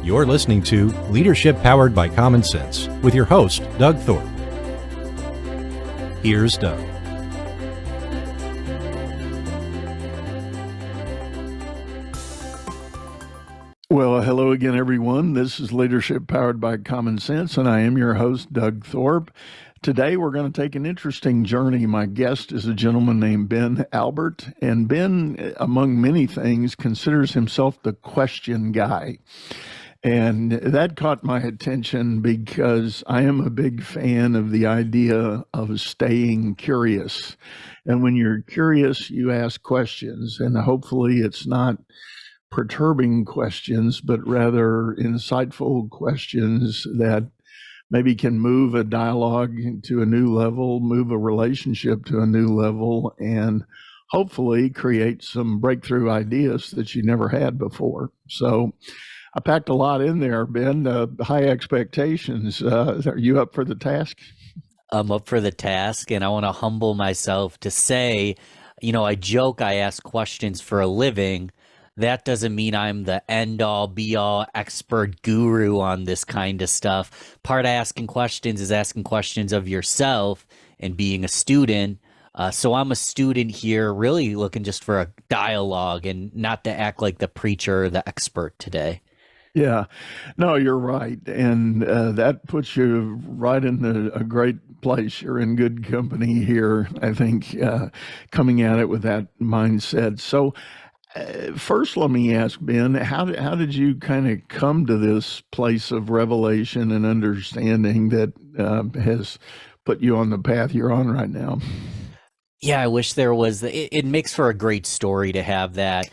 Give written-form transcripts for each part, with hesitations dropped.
You're listening to Leadership Powered by Common Sense with your host, Doug Thorpe. Here's Doug. Well, hello again, everyone. This is Leadership Powered by Common Sense, and I am your host, Doug Thorpe. Today, we're going to take an interesting journey. My guest is a gentleman named Ben Albert, and Ben, among many things, considers himself the question guy. And that caught my attention because I am a big fan of the idea of staying curious. And when you're curious, you ask questions, and hopefully it's not perturbing questions, but rather insightful questions that maybe can move a dialogue to a new level, move a relationship to a new level, and hopefully create some breakthrough ideas that you never had before. So I packed a lot in there, Ben. High expectations. Are you up for the task? I'm up for the task, and I want to humble myself to say, I joke I ask questions for a living. That doesn't mean I'm the end-all, be-all expert guru on this kind of stuff. Part of asking questions is asking questions of yourself and being a student. So I'm a student here, really looking just for a dialogue and not to act like the preacher or the expert today. Yeah, no, you're right. And that puts you right in a great place. You're in good company here, I think, coming at it with that mindset. So first, let me ask, Ben, how did you kind of come to this place of revelation and understanding that has put you on the path you're on right now? Yeah, I wish there was. It makes for a great story to have that,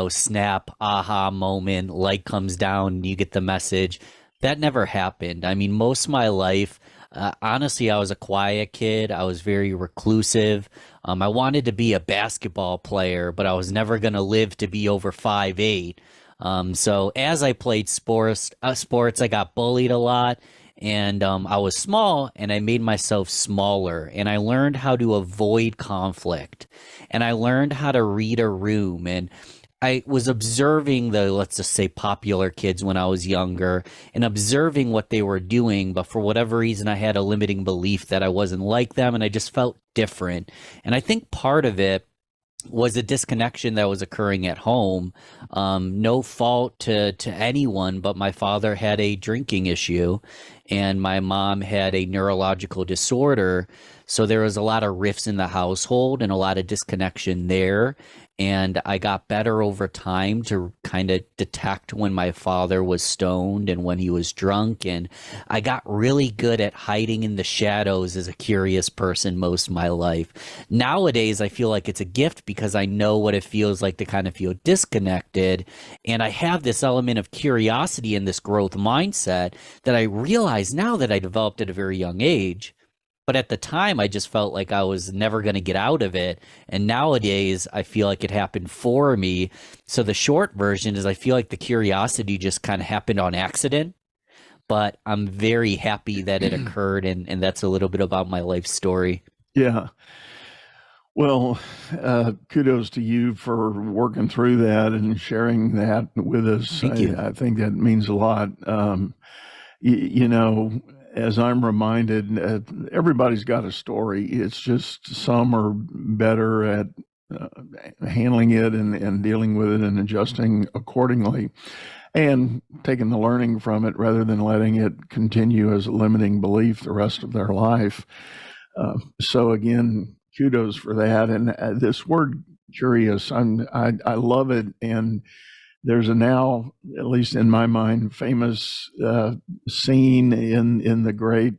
snap, aha moment, light comes down, you get the message. That never happened. I mean, most of my life, honestly, I was a quiet kid. I was very reclusive. I wanted to be a basketball player, but I was never going to live to be over 5'8". So as I played sports, I got bullied a lot. And I was small, and I made myself smaller, and I learned how to avoid conflict, and I learned how to read a room, and I was observing the, let's just say, popular kids when I was younger and observing what they were doing, but for whatever reason, I had a limiting belief that I wasn't like them, and I just felt different. And I think part of it was a disconnection that was occurring at home. No fault to anyone, but my father had a drinking issue and my mom had a neurological disorder. So there was a lot of rifts in the household and a lot of disconnection there. And I got better over time to kind of detect when my father was stoned and when he was drunk. And I got really good at hiding in the shadows as a curious person most of my life. Nowadays, I feel like it's a gift because I know what it feels like to kind of feel disconnected. And I have this element of curiosity and this growth mindset that I realize now that I developed at a very young age. But at the time, I just felt like I was never going to get out of it. And nowadays, I feel like it happened for me. So the short version is I feel like the curiosity just kind of happened on accident. But I'm very happy that it occurred. And that's a little bit about my life story. Yeah. Well, kudos to you for working through that and sharing that with us. Thank you. I think that means a lot. As I'm reminded, everybody's got a story. It's just some are better at handling it and dealing with it and adjusting accordingly and taking the learning from it rather than letting it continue as a limiting belief the rest of their life. So again, kudos for that. And this word curious, I love it. And there's a now, at least in my mind, famous scene in the great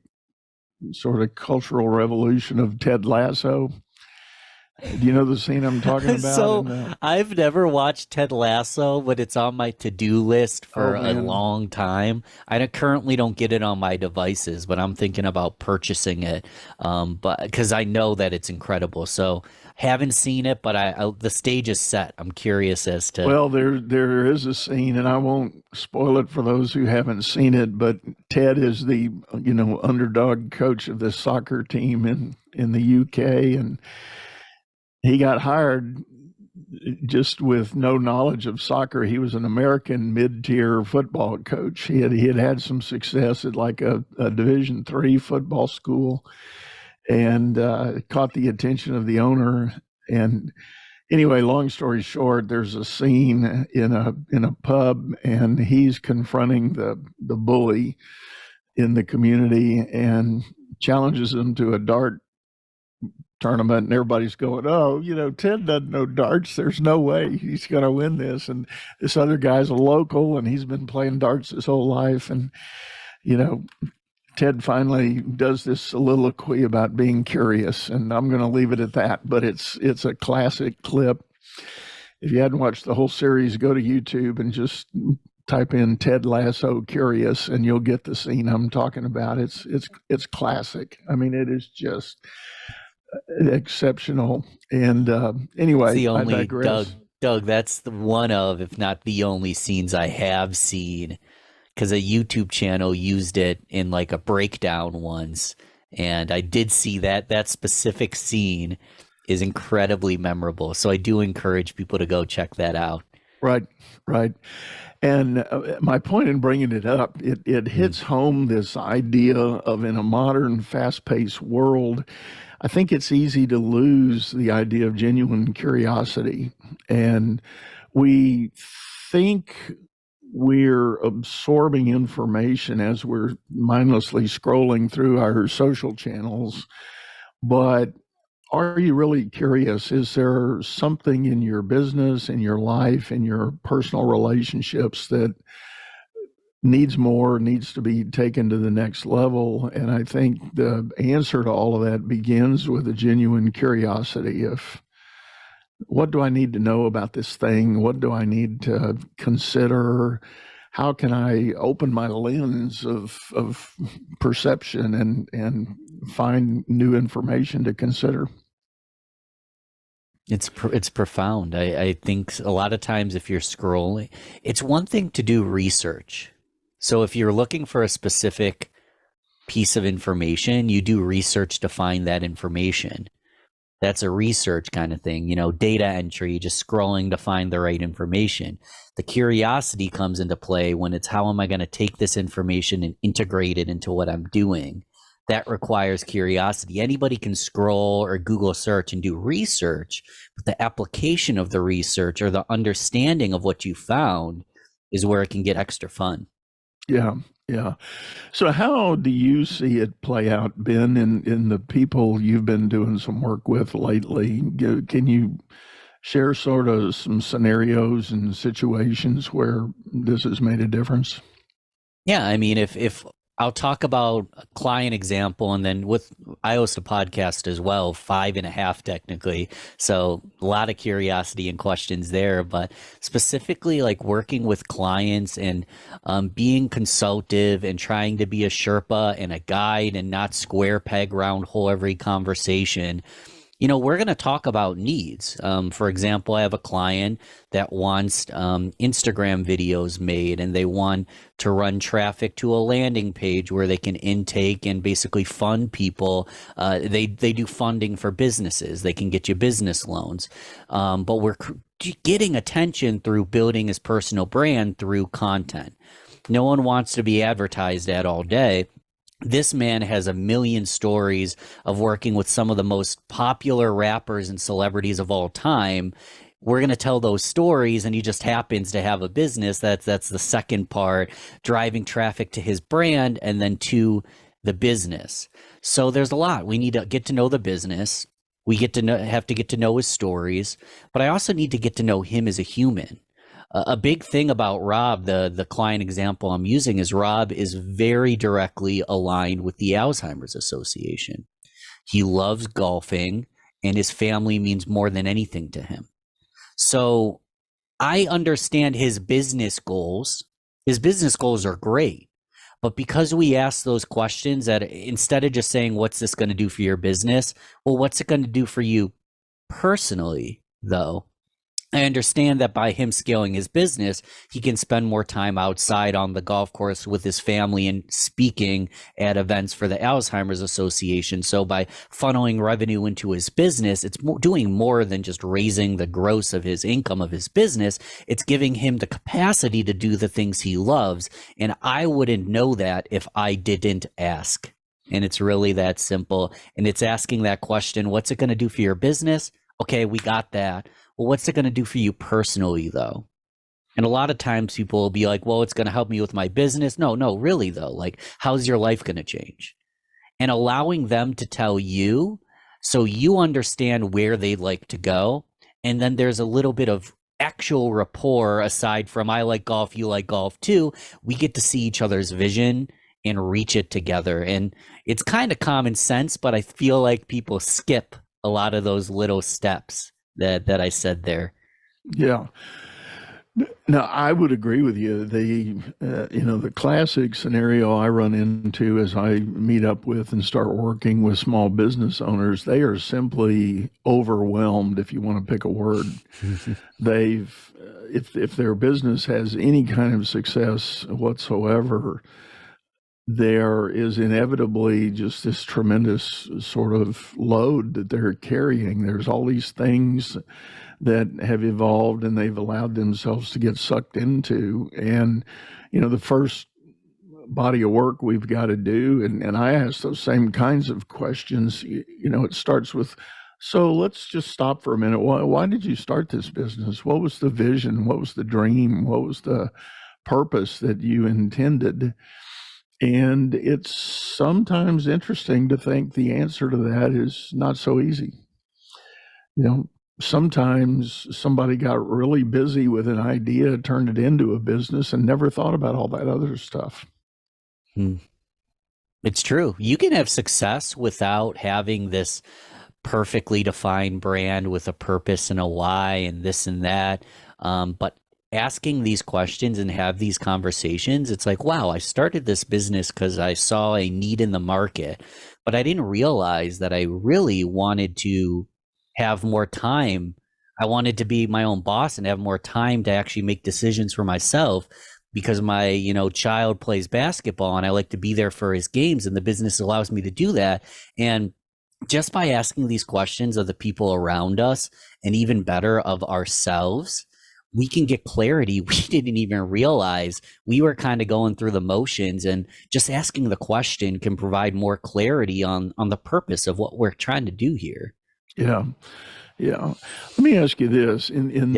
sort of cultural revolution of Ted Lasso. Do you know the scene I'm talking about? So I've never watched Ted Lasso, but it's on my to-do list for a long time. I currently don't get it on my devices, but I'm thinking about purchasing it, but because I know that it's incredible. So haven't seen it, but the stage is set. I'm curious as to. Well, there is a scene, and I won't spoil it for those who haven't seen it. But Ted is the underdog coach of this soccer team in the UK, and he got hired just with no knowledge of soccer, he was an American mid-tier football coach. He had had some success at like a Division III football school, and caught the attention of the owner. And anyway, long story short, there's a scene in a pub, and he's confronting the bully in the community and challenges him to a dart tournament, and everybody's going, "Oh, Ted doesn't know darts. There's no way he's going to win this." And this other guy's a local, and he's been playing darts his whole life. And Ted finally does this soliloquy about being curious, and I'm going to leave it at that. But it's a classic clip. If you hadn't watched the whole series, go to YouTube and just type in Ted Lasso curious, and you'll get the scene I'm talking about. It's classic. I mean, it is just exceptional. And anyway, I digress. Doug, that's one of, if not the only scenes I have seen, because a YouTube channel used it in like a breakdown once, and I did see that specific scene is incredibly memorable. So I do encourage people to go check that out. Right. And my point in bringing it up, it hits home this idea of, in a modern, fast-paced world, I think it's easy to lose the idea of genuine curiosity. And we think we're absorbing information as we're mindlessly scrolling through our social channels. But are you really curious? Is there something in your business, in your life, in your personal relationships that needs to be taken to the next level? And I think the answer to all of that begins with a genuine curiosity of, what do I need to know about this thing? What do I need to consider? How can I open my lens of perception and find new information to consider? It's profound. I think a lot of times if you're scrolling, it's one thing to do research. So if you're looking for a specific piece of information, you do research to find that information. That's a research kind of thing, data entry, just scrolling to find the right information. The curiosity comes into play when it's, how am I going to take this information and integrate it into what I'm doing? That requires curiosity. Anybody can scroll or Google search and do research, but the application of the research or the understanding of what you found is where it can get extra fun. Yeah. So how do you see it play out, Ben, in the people you've been doing some work with lately? Can you share sort of some scenarios and situations where this has made a difference? Yeah, I mean, if I'll talk about a client example, and then I host a podcast as well, 5.5 technically. So a lot of curiosity and questions there, but specifically like working with clients and being consultative and trying to be a Sherpa and a guide and not square peg round hole every conversation. We're going to talk about needs. For example, I have a client that wants Instagram videos made, and they want to run traffic to a landing page where they can intake and basically fund people. They do funding for businesses. They can get you business loans. But we're getting attention through building his personal brand through content. No one wants to be advertised at all day. This man has a million stories of working with some of the most popular rappers and celebrities of all time. We're going to tell those stories, and he just happens to have a business. That's the second part, driving traffic to his brand and then to the business. So there's a lot. We need to get to know the business. We have to get to know his stories, but I also need to get to know him as a human. A big thing about Rob, the client example I'm using, is Rob is very directly aligned with the Alzheimer's Association. He loves golfing, and his family means more than anything to him. So I understand his business goals. His business goals are great. But because we ask those questions, that instead of just saying, what's this going to do for your business? Well, what's it going to do for you personally, though? I understand that by him scaling his business, he can spend more time outside on the golf course with his family and speaking at events for the Alzheimer's Association. So by funneling revenue into his business, it's doing more than just raising the gross of his income of his business. It's giving him the capacity to do the things he loves. And I wouldn't know that if I didn't ask. And it's really that simple. And it's asking that question, what's it going to do for your business? Okay, we got that. Well, what's it going to do for you personally, though? And a lot of times people will be like, well, it's going to help me with my business. No, really, though. Like, how's your life going to change? And allowing them to tell you so you understand where they'd like to go. And then there's a little bit of actual rapport aside from I like golf, you like golf too. We get to see each other's vision and reach it together. And it's kind of common sense, but I feel like people skip a lot of those little steps that I said there. Yeah. Now, I would agree with you. The classic scenario I run into as I meet up with and start working with small business owners, they are simply overwhelmed, if you want to pick a word. If their business has any kind of success whatsoever, there is inevitably just this tremendous sort of load that they're carrying. There's all these things that have evolved and they've allowed themselves to get sucked into. And, the first body of work we've got to do, and I ask those same kinds of questions, it starts with, so let's just stop for a minute. Why did you start this business? What was the vision? What was the dream? What was the purpose that you intended? And it's sometimes interesting to think the answer to that is not so easy. Sometimes somebody got really busy with an idea, turned it into a business, and never thought about all that other stuff. It's true. You can have success without having this perfectly defined brand with a purpose and a why and this and that. But asking these questions and have these conversations, it's like, wow, I started this business because I saw a need in the market, but I didn't realize that I really wanted to have more time. I wanted to be my own boss and have more time to actually make decisions for myself because my, child plays basketball and I like to be there for his games, and the business allows me to do that. And just by asking these questions of the people around us, and even better of ourselves, we can get clarity we didn't even realize. We were kind of going through the motions, and just asking the question can provide more clarity on the purpose of what we're trying to do here. Yeah. Let me ask you this: in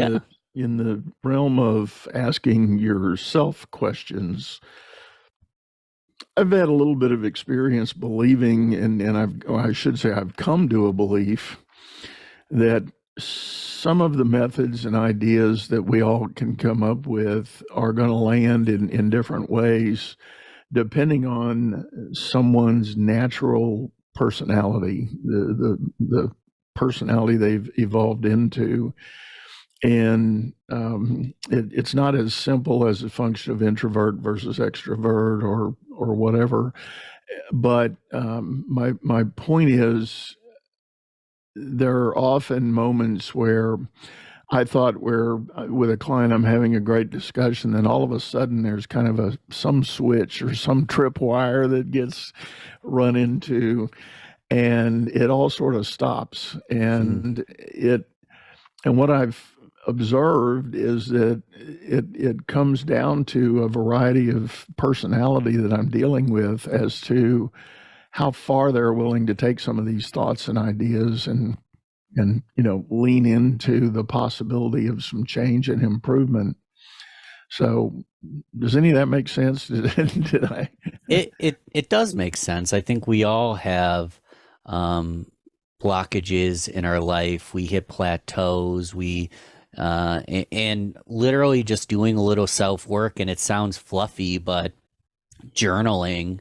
the realm of asking yourself questions, I've had a little bit of experience believing, and I should say I've come to a belief that some of the methods and ideas that we all can come up with are going to land in different ways, depending on someone's natural personality, the personality they've evolved into. And it's not as simple as a function of introvert versus extrovert or whatever. But my point is, there are often moments where I thought with a client I'm having a great discussion, then all of a sudden there's kind of some switch or some tripwire that gets run into, and it all sort of stops. And what I've observed is that it comes down to a variety of personality that I'm dealing with as to how far they're willing to take some of these thoughts and ideas and lean into the possibility of some change and improvement. So does any of that make sense? Did I? It does make sense. I think we all have blockages in our life. We hit plateaus. And literally just doing a little self-work, and it sounds fluffy, but journaling,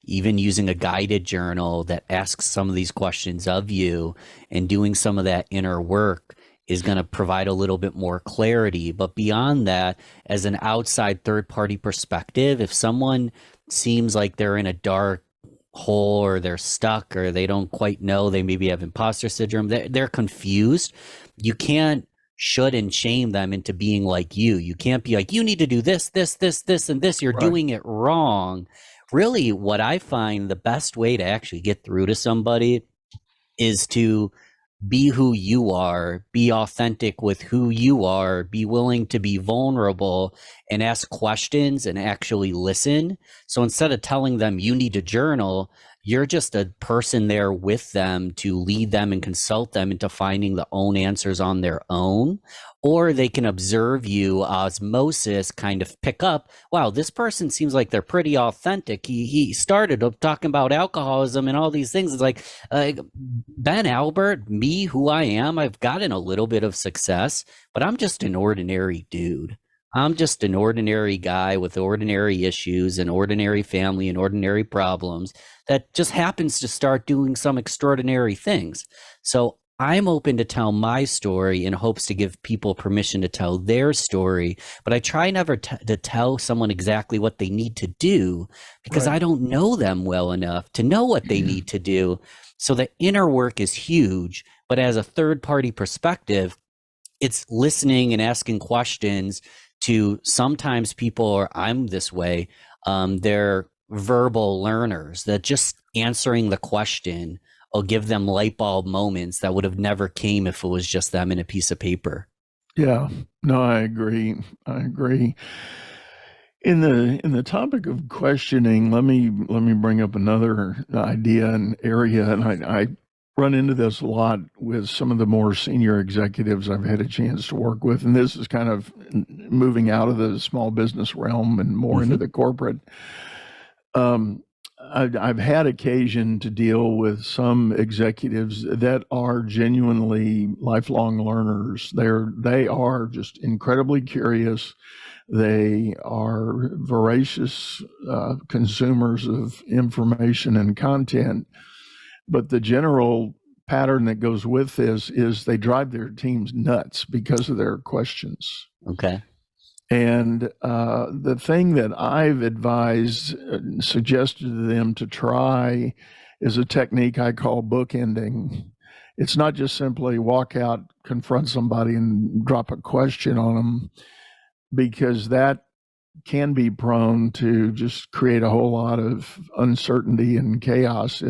even using a guided journal that asks some of these questions of you and doing some of that inner work is going to provide a little bit more clarity. But beyond that, as an outside third-party perspective, if someone seems like they're in a dark hole or they're stuck or they don't quite know, they maybe have imposter syndrome, they're confused, you can't should and shame them into being like you. You can't be like, you need to do this, this, this, this, and this. You're Right. doing it wrong. Really, what I find the best way to actually get through to somebody is to be who you are, be authentic with who you are, be willing to be vulnerable and ask questions and actually listen. So instead of telling them you need to journal, you're just a person there with them to lead them and consult them into finding the own answers on their own. Or they can observe you, osmosis, kind of pick up, wow, this person seems like they're pretty authentic. He started talking about alcoholism and all these things. It's like, Ben Albert, me, who I am, I've gotten a little bit of success, but I'm just an ordinary dude. I'm just an ordinary guy with ordinary issues, an ordinary family, and ordinary problems that just happens to start doing some extraordinary things. So I'm open to tell my story in hopes to give people permission to tell their story, but I try never to tell someone exactly what they need to do because I don't know them well enough to know what they need to do. So the inner work is huge, but as a third-party perspective, it's listening and asking questions to sometimes people, or I'm this way, they're verbal learners that just answering the question will give them light bulb moments that would have never came if it was just them in a piece of paper. Yeah, no, I agree. In the topic of questioning, let me bring up another idea and area, and I run into this a lot with some of the more senior executives I've had a chance to work with, and this is kind of moving out of the small business realm and more into the corporate. I've had occasion to deal with some executives that are genuinely lifelong learners. They are just incredibly curious. They are voracious consumers of information and content. But the general pattern that goes with this is they drive their teams nuts because of their questions. Okay. And the thing that I've advised, suggested to them to try is a technique I call bookending. It's not just simply walk out, confront somebody, and drop a question on them, because that can be prone to just create a whole lot of uncertainty and chaos.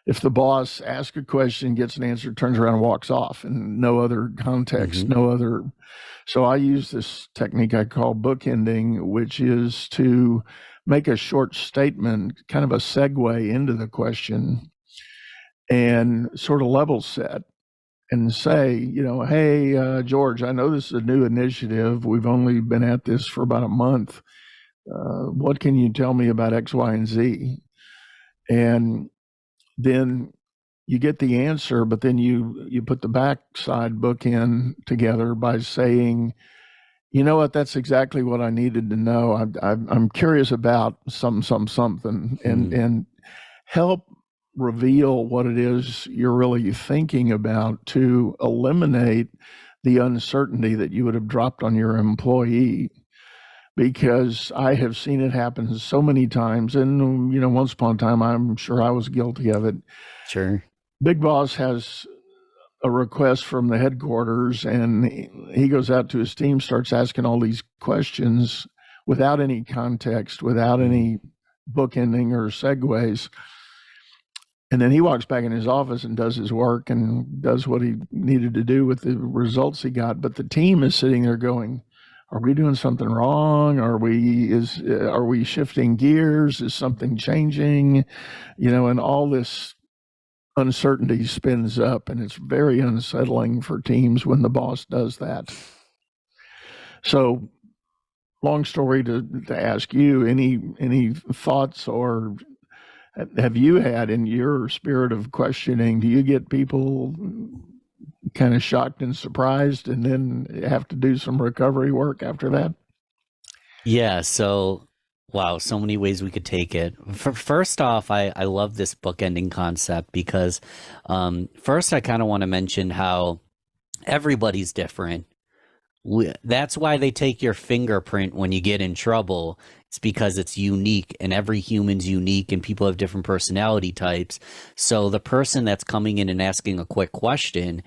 If the boss asks a question, gets an answer, turns around and walks off, and no other context, no other. So I use this technique I call bookending, which is to make a short statement, kind of a segue into the question, and sort of level set and say, hey, George, I know this is a new initiative. We've only been at this for about a month. What can you tell me about X, Y, and Z? And then you get the answer, but then you put the backside bookend together by saying, you know what, that's exactly what I needed to know. I'm curious about something, and help reveal what it is you're really thinking about to eliminate the uncertainty that you would have dropped on your employee. Because I have seen it happen so many times, and once upon a time, I'm sure I was guilty of it. Sure. Big boss has a request from the headquarters, and he goes out to his team, starts asking all these questions without any context, without any bookending or segues. And then he walks back in his office and does his work and does what he needed to do with the results he got. But the team is sitting there going, are we doing something wrong? Are we shifting gears? Is something changing? And all this uncertainty spins up, and it's very unsettling for teams when the boss does that. So, long story to ask you, any thoughts, or have you had, in your spirit of questioning, do you get people kind of shocked and surprised and then have to do some recovery work after that? Yeah. So, wow, so many ways we could take it. First off, I love this bookending concept because first I kind of want to mention how everybody's different. That's why they take your fingerprint when you get in trouble. It's because it's unique, and every human's unique, and people have different personality types. So the person that's coming in and asking a quick question,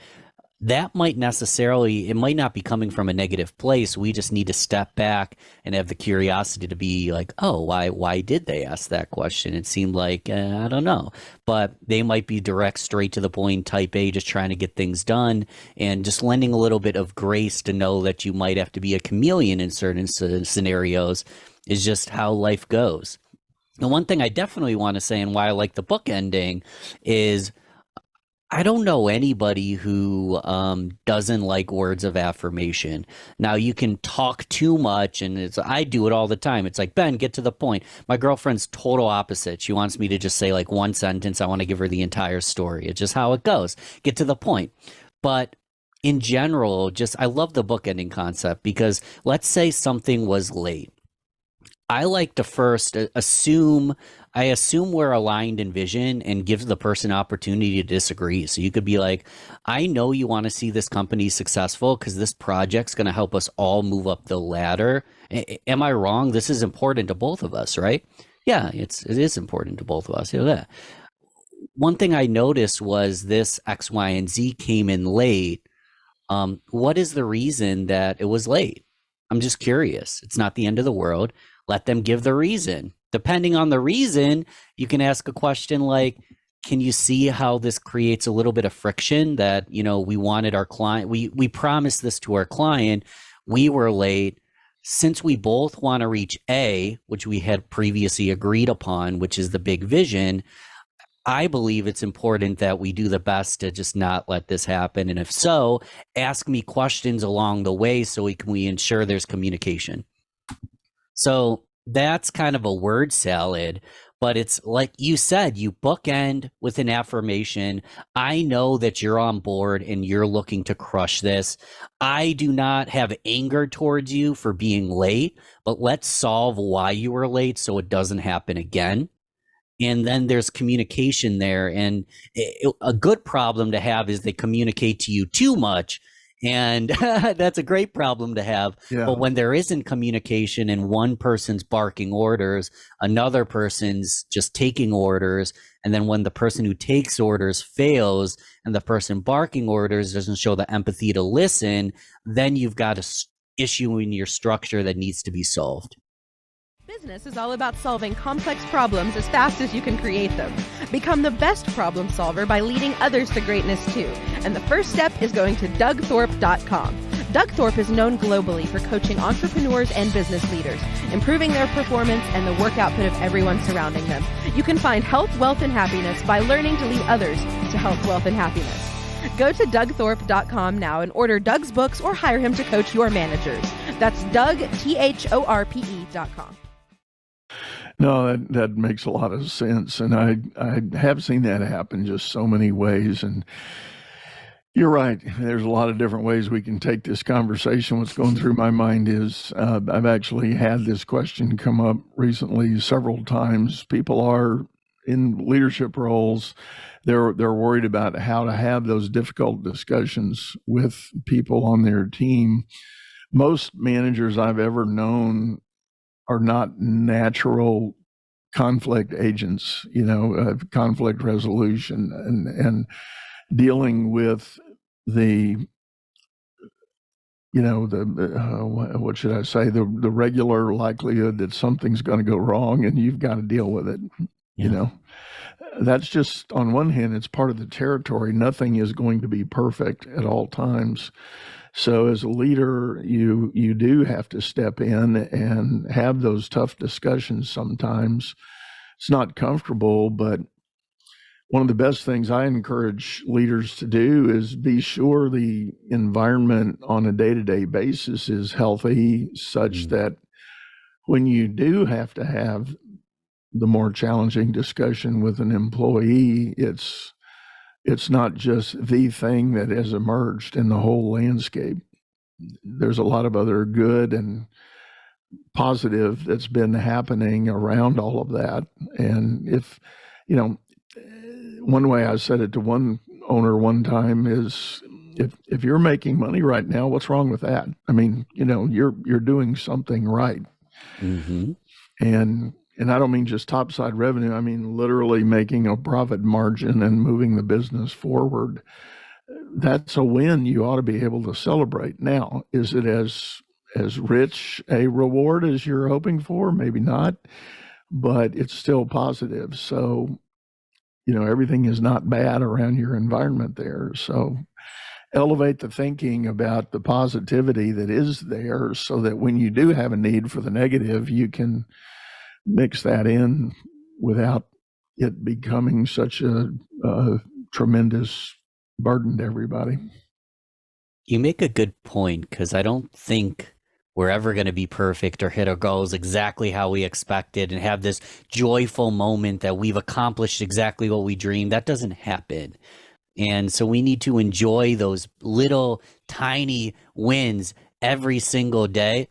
that it might not be coming from a negative place. We just need to step back and have the curiosity to be like, oh, why did they ask that question? It seemed like, I don't know, but they might be direct, straight to the point, type A, just trying to get things done, and just lending a little bit of grace to know that you might have to be a chameleon in certain scenarios is just how life goes. And one thing I definitely want to say, and why I like the book ending, is I don't know anybody who doesn't like words of affirmation. Now, you can talk too much, and I do it all the time. It's like, Ben, get to the point. My girlfriend's total opposite. She wants me to just say like one sentence. I want to give her the entire story. It's just how it goes. Get to the point. But in general, I love the bookending concept, because let's say something was late. I like to first assume we're aligned in vision and give the person opportunity to disagree. So you could be like, I know you want to see this company successful because this project's going to help us all move up the ladder. Am I wrong? This is important to both of us, right? Yeah, it is important to both of us. Yeah. One thing I noticed was this X, Y, and Z came in late. What is the reason that it was late? I'm just curious. It's not the end of the world. Let them give the reason. Depending on the reason, you can ask a question like, can you see how this creates a little bit of friction that, we wanted our client, we promised this to our client, we were late. Since we both want to reach A, which we had previously agreed upon, which is the big vision, I believe it's important that we do the best to just not let this happen. And if so, ask me questions along the way so we ensure there's communication. So that's kind of a word salad, but it's like you said, you bookend with an affirmation. I know that you're on board and you're looking to crush this. I do not have anger towards you for being late, but let's solve why you were late so it doesn't happen again. And then there's communication there. And a good problem to have is they communicate to you too much. And that's a great problem to have. Yeah. But when there isn't communication and one person's barking orders, another person's just taking orders, and then when the person who takes orders fails and the person barking orders doesn't show the empathy to listen, then you've got an issue in your structure that needs to be solved. Business is all about solving complex problems as fast as you can create them. Become the best problem solver by leading others to greatness too. And the first step is going to DougThorpe.com. Doug Thorpe is known globally for coaching entrepreneurs and business leaders, improving their performance and the work output of everyone surrounding them. You can find health, wealth, and happiness by learning to lead others to health, wealth, and happiness. Go to DougThorpe.com now and order Doug's books or hire him to coach your managers. That's Doug, THORPE.com. No, that makes a lot of sense. And I have seen that happen just so many ways. And you're right. There's a lot of different ways we can take this conversation. What's going through my mind is I've actually had this question come up recently several times. People are in leadership roles. They're worried about how to have those difficult discussions with people on their team. Most managers I've ever known are not natural conflict agents, conflict resolution and dealing with what should I say, the regular likelihood that something's going to go wrong and you've got to deal with it. Yeah. That's just, on one hand, it's part of the territory. Nothing is going to be perfect at all times. So as a leader, you do have to step in and have those tough discussions sometimes. It's not comfortable, but one of the best things I encourage leaders to do is be sure the environment on a day-to-day basis is healthy, such that when you do have to have the more challenging discussion with an employee, it's not just the thing that has emerged in the whole landscape. There's a lot of other good and positive that's been happening around all of that. And if, one way I said it to one owner one time is, if you're making money right now, what's wrong with that? I mean, you're doing something right. Mm-hmm. And I don't mean just topside revenue. I mean literally making a profit margin and moving the business forward. that's a win you ought to be able to celebrate. Now, is it as rich a reward as you're hoping for? Maybe not, but it's still positive. So, everything is not bad around your environment there. So elevate the thinking about the positivity that is there so that when you do have a need for the negative, you can mix that in without it becoming such a tremendous burden to everybody. You make a good point, because I don't think we're ever going to be perfect or hit our goals exactly how we expected and have this joyful moment that we've accomplished exactly what we dreamed. That doesn't happen. And so we need to enjoy those little tiny wins every single day.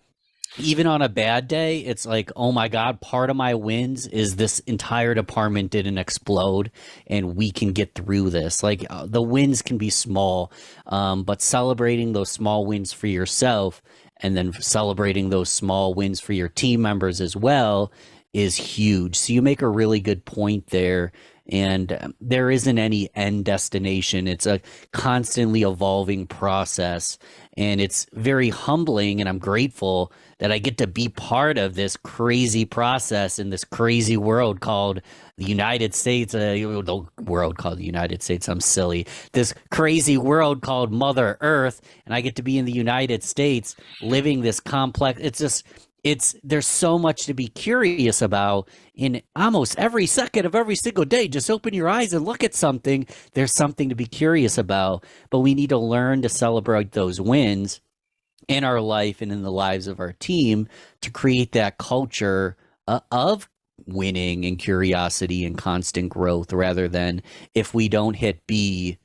Even on a bad day, it's like, oh my God, part of my wins is this entire department didn't explode and we can get through this. Like the wins can be small, but celebrating those small wins for yourself and then celebrating those small wins for your team members as well is huge. So you make a really good point there. And there isn't any end destination. It's a constantly evolving process. And it's very humbling, and I'm grateful that I get to be part of this crazy process in this crazy world called the United States. The world called the United States, I'm silly. This crazy world called Mother Earth, and I get to be in the United States living this complex. There's so much to be curious about in almost every second of every single day. Just open your eyes and look at something. There's something to be curious about, but we need to learn to celebrate those wins in our life and in the lives of our team to create that culture of winning and curiosity and constant growth, rather than if we don't hit B,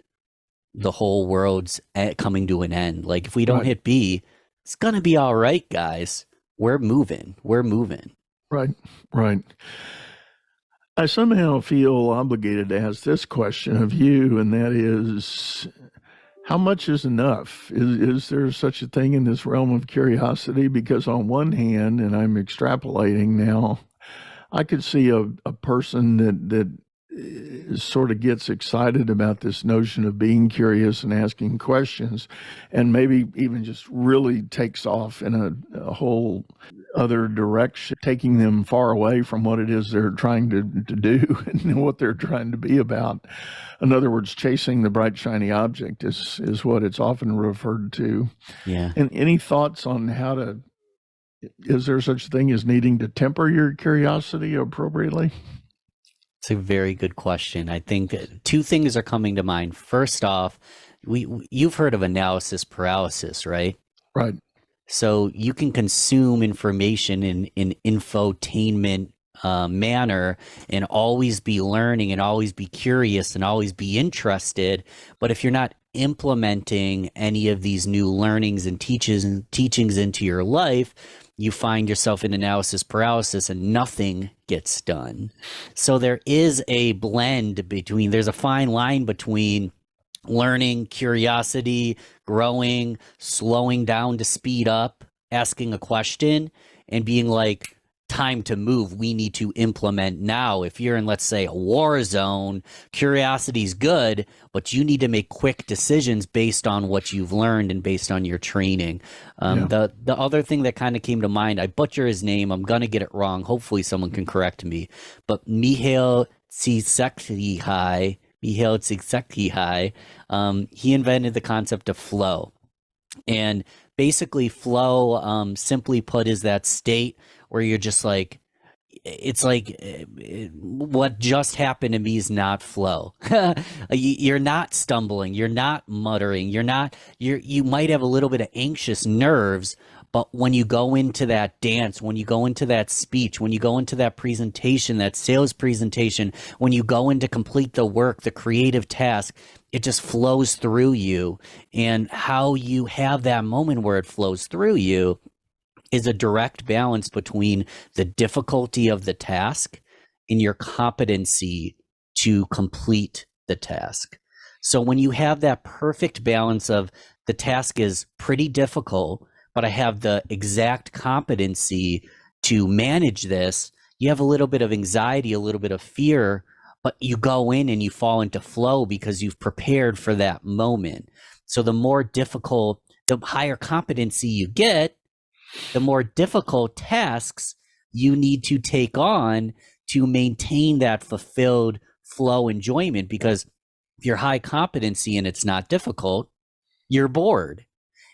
the whole world's coming to an end. Like if we don't hit B, it's going to be all right, guys. We're moving. Right. I somehow feel obligated to ask this question of you, and that is, how much is enough? Is there such a thing in this realm of curiosity? Because on one hand, and I'm extrapolating now, I could see a person that sort of gets excited about this notion of being curious and asking questions, and maybe even just really takes off in a whole other direction, taking them far away from what it is they're trying to do and what they're trying to be about. In other words, chasing the bright, shiny object is what it's often referred to. Yeah. And any thoughts on is there such a thing as needing to temper your curiosity appropriately? It's a very good question. I think two things are coming to mind. First off, you've heard of analysis paralysis, right? Right. So you can consume information in infotainment manner and always be learning and always be curious and always be interested. But if you're not implementing any of these new learnings and teachings into your life, you find yourself in analysis paralysis and nothing gets done. So there is a blend between, there's a fine line between learning, curiosity, growing, slowing down to speed up, asking a question, and being like, time to move. We need to implement now. If you're in, let's say, a war zone, curiosity is good, but you need to make quick decisions based on what you've learned and based on your training. The other thing that kind of came to mind, I butcher his name. I'm going to get it wrong. Hopefully someone can correct me. But Mihail Csikszentmihalyi, he invented the concept of flow. And basically flow, simply put, is that state where you're just like, it's like what just happened to me is not flow. You're not stumbling. You're not muttering. You might have a little bit of anxious nerves, but when you go into that dance, when you go into that speech, when you go into that presentation, that sales presentation, when you go in to complete the work, the creative task, it just flows through you. And how you have that moment where it flows through you is a direct balance between the difficulty of the task and your competency to complete the task. So when you have that perfect balance of the task is pretty difficult, but I have the exact competency to manage this, you have a little bit of anxiety, a little bit of fear, but you go in and you fall into flow because you've prepared for that moment. So the more difficult, the higher competency you get, the more difficult tasks you need to take on to maintain that fulfilled flow enjoyment. Because if you're high competency and it's not difficult, you're bored.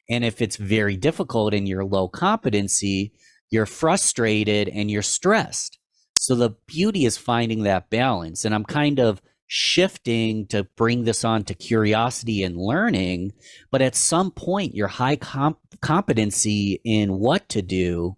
And if it's very difficult and you're low competency, you're frustrated and you're stressed. So the beauty is finding that balance. And I'm kind of shifting to bring this on to curiosity and learning. But at some point, you're high competency in what to do.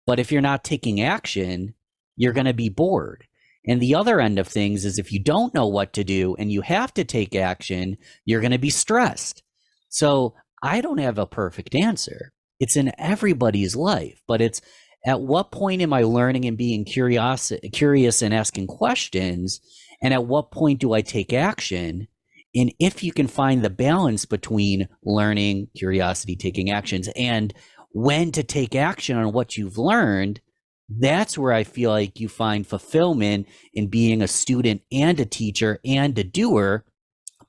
But if you're not taking action, you're going to be bored. And the other end of things is if you don't know what to do and you have to take action, you're going to be stressed. So I don't have a perfect answer. It's in everybody's life, but it's at what point am I learning and being curious and asking questions? And at what point do I take action? And if you can find the balance between learning, curiosity, taking actions, and when to take action on what you've learned, that's where I feel like you find fulfillment in being a student and a teacher and a doer.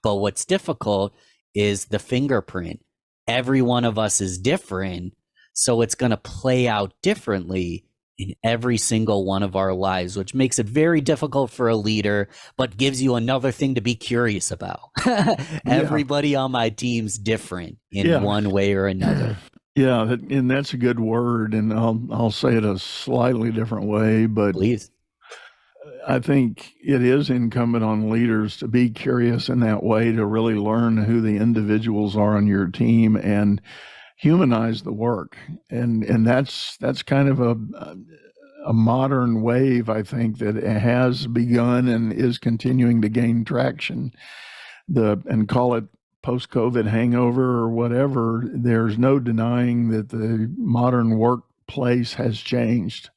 But what's difficult is the fingerprint. Every one of us is different, so it's going to play out differently in every single one of our lives, which makes it very difficult for a leader, but gives you another thing to be curious about. Everybody on my team's different in one way or another. Yeah, and that's a good word, and I'll say it a slightly different way, but please. I think it is incumbent on leaders to be curious in that way, to really learn who the individuals are on your team and humanize the work. And that's kind of a modern wave, I think, that has begun and is continuing to gain traction. And call it post-COVID hangover or whatever, there's no denying that the modern workplace has changed.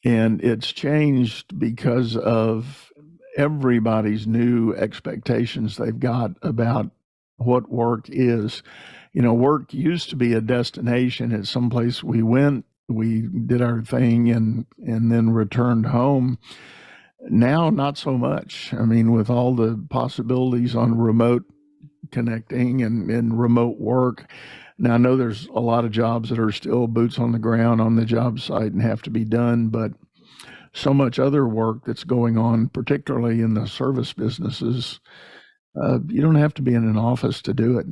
And it's changed because of everybody's new expectations they've got about what work is. You know, work used to be a destination. It's someplace we went, we did our thing, and then returned home. Now, not so much. I mean, with all the possibilities on remote connecting and remote work. Now, I know there's a lot of jobs that are still boots on the ground on the job site and have to be done, but so much other work that's going on, particularly in the service businesses, you don't have to be in an office to do it.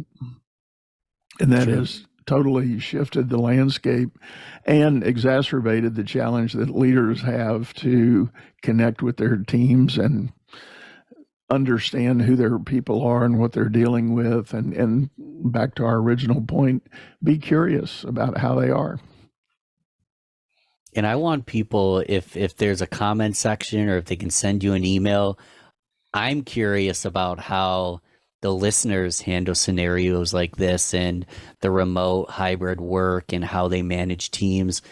And that has totally shifted the landscape and exacerbated the challenge that leaders have to connect with their teams and understand who their people are and what they're dealing with. And back to our original point, be curious about how they are. And I want people, if there's a comment section or if they can send you an email, I'm curious about how the listeners handle scenarios like this and the remote hybrid work and how they manage teams.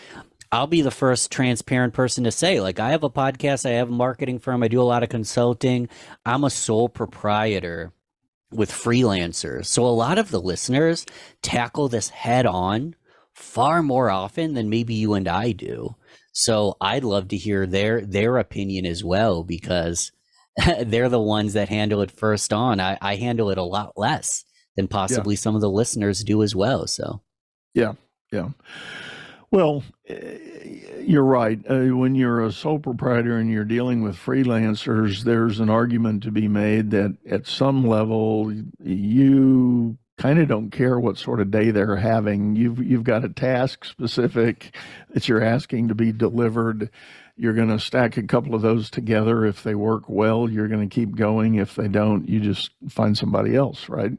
I'll be the first transparent person to say, like, I have a podcast, I have a marketing firm, I do a lot of consulting. I'm a sole proprietor with freelancers. So a lot of the listeners tackle this head on far more often than maybe you and I do. So I'd love to hear their opinion as well, because they're the ones that handle it first on. I handle it a lot less than possibly some of the listeners do as well. So yeah. Well, you're right. When you're a sole proprietor and you're dealing with freelancers, there's an argument to be made that at some level you kind of don't care what sort of day they're having. You've got a task specific that you're asking to be delivered. You're going to stack a couple of those together. If they work well, you're going to keep going. If they don't, you just find somebody else, right?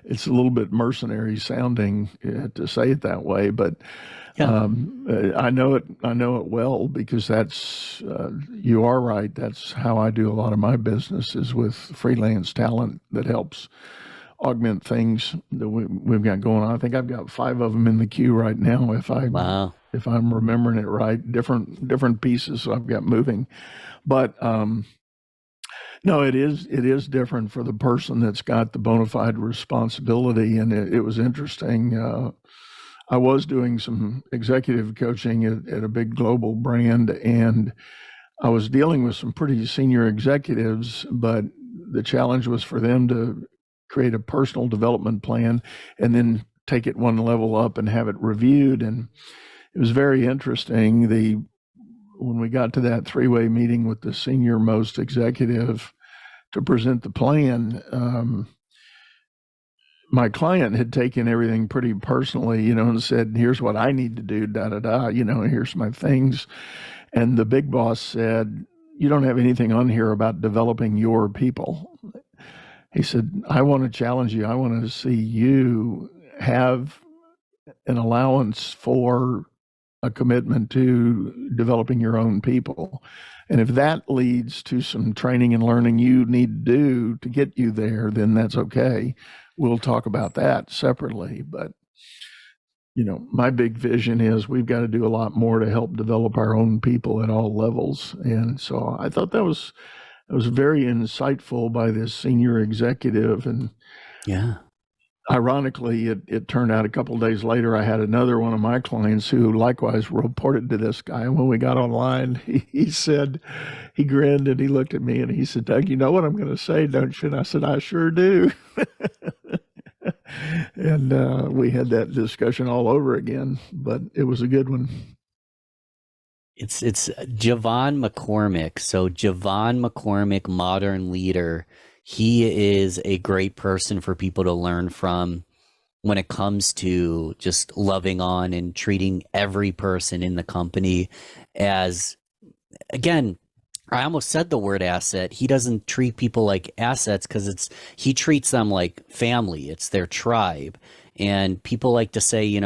It's a little bit mercenary sounding to say it that way, but I know it well, because that's you are right. That's how I do a lot of my business, is with freelance talent that helps augment things that we've got going on. I think I've got 5 of them in the queue right now, if I'm remembering it right. Different pieces I've got moving, but no, it is different for the person that's got the bona fide responsibility. And it was interesting. I was doing some executive coaching at a big global brand, and I was dealing with some pretty senior executives, but the challenge was for them to create a personal development plan and then take it one level up and have it reviewed. And it was very interesting. When we got to that three-way meeting with the senior most executive to present the plan, my client had taken everything pretty personally, and said, here's what I need to do, here's my things. And the big boss said, you don't have anything on here about developing your people. He said, I want to challenge you. I want to see you have an allowance for a commitment to developing your own people. And if that leads to some training and learning you need to do to get you there, then that's okay. We'll talk about that separately. But, my big vision is we've got to do a lot more to help develop our own people at all levels. And so I thought that was very insightful by this senior executive. And yeah, ironically, it turned out a couple of days later, I had another one of my clients who likewise reported to this guy. And when we got online, he said, he grinned and he looked at me and he said, Doug, you know what I'm going to say, don't you? And I said, I sure do. And we had that discussion all over again, but it was a good one. It's Javon McCormick. So Javon McCormick, Modern Leader. He is a great person for people to learn from when it comes to just loving on and treating every person in the company as, again, I almost said the word asset. He doesn't treat people like assets because he treats them like family. It's their tribe. And people like to say,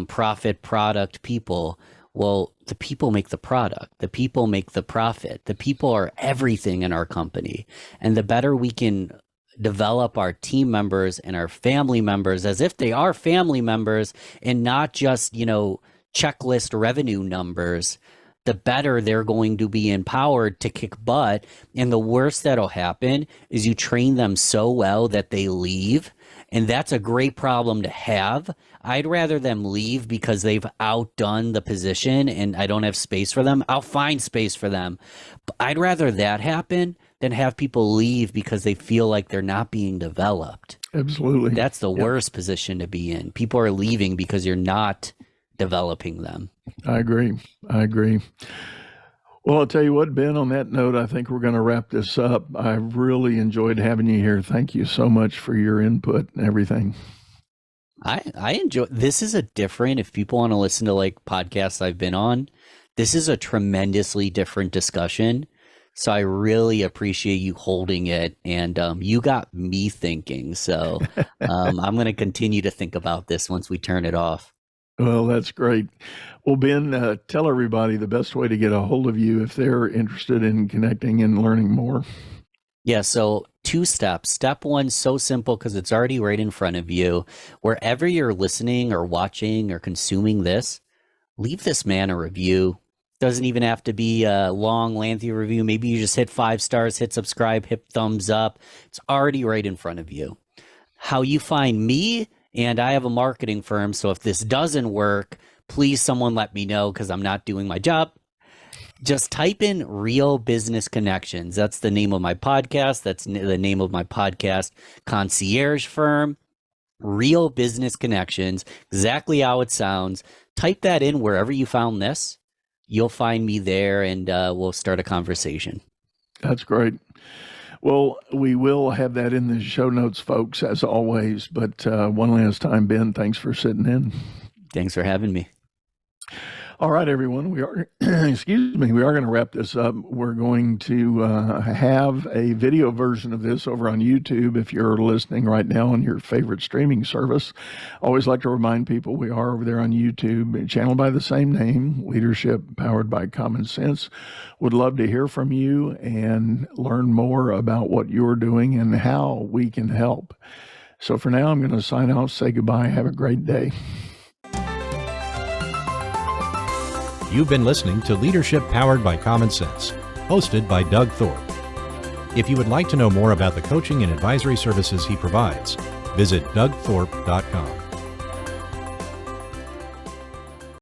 profit, product, people. Well, the people make the product. The people make the profit. The people are everything in our company. And the better we can develop our team members and our family members as if they are family members and not just, checklist revenue numbers, the better they're going to be empowered to kick butt. And the worst that'll happen is you train them so well that they leave. And that's a great problem to have. I'd rather them leave because they've outdone the position and I don't have space for them. I'll find space for them. But I'd rather that happen than have people leave because they feel like they're not being developed. Absolutely. That's the worst position to be in. People are leaving because you're not developing them. I agree. Well, I'll tell you what, Ben, on that note, I think we're going to wrap this up. I've really enjoyed having you here. Thank you so much for your input and everything. I enjoy, this is a different, if people want to listen to like podcasts I've been on, this is a tremendously different discussion. So I really appreciate you holding it, and you got me thinking. So I'm going to continue to think about this once we turn it off. Well, that's great. Well, Ben, tell everybody the best way to get a hold of you if they're interested in connecting and learning more. Yeah, so 2 steps. Step 1, so simple because it's already right in front of you. Wherever you're listening or watching or consuming this, leave this man a review. Doesn't even have to be a long, lengthy review. Maybe you just hit 5 stars, hit subscribe, hit thumbs up. It's already right in front of you. How you find me, and I have a marketing firm, so if this doesn't work, please someone let me know because I'm not doing my job. Just type in Real Business Connections. That's the name of my podcast. That's the name of my podcast concierge firm. Real Business Connections, exactly how it sounds. Type that in wherever you found this. You'll find me there, and we'll start a conversation. That's great. Well, we will have that in the show notes, folks, as always. But one last time, Ben, thanks for sitting in. Thanks for having me. All right, everyone, we are going to wrap this up. We're going to have a video version of this over on YouTube if you're listening right now on your favorite streaming service. Always like to remind people we are over there on YouTube, a channel by the same name, Leadership Powered by Common Sense. Would love to hear from you and learn more about what you're doing and how we can help. So for now, I'm going to sign off, say goodbye, have a great day. You've been listening to Leadership Powered by Common Sense, hosted by Doug Thorpe. If you would like to know more about the coaching and advisory services he provides, visit dougthorpe.com.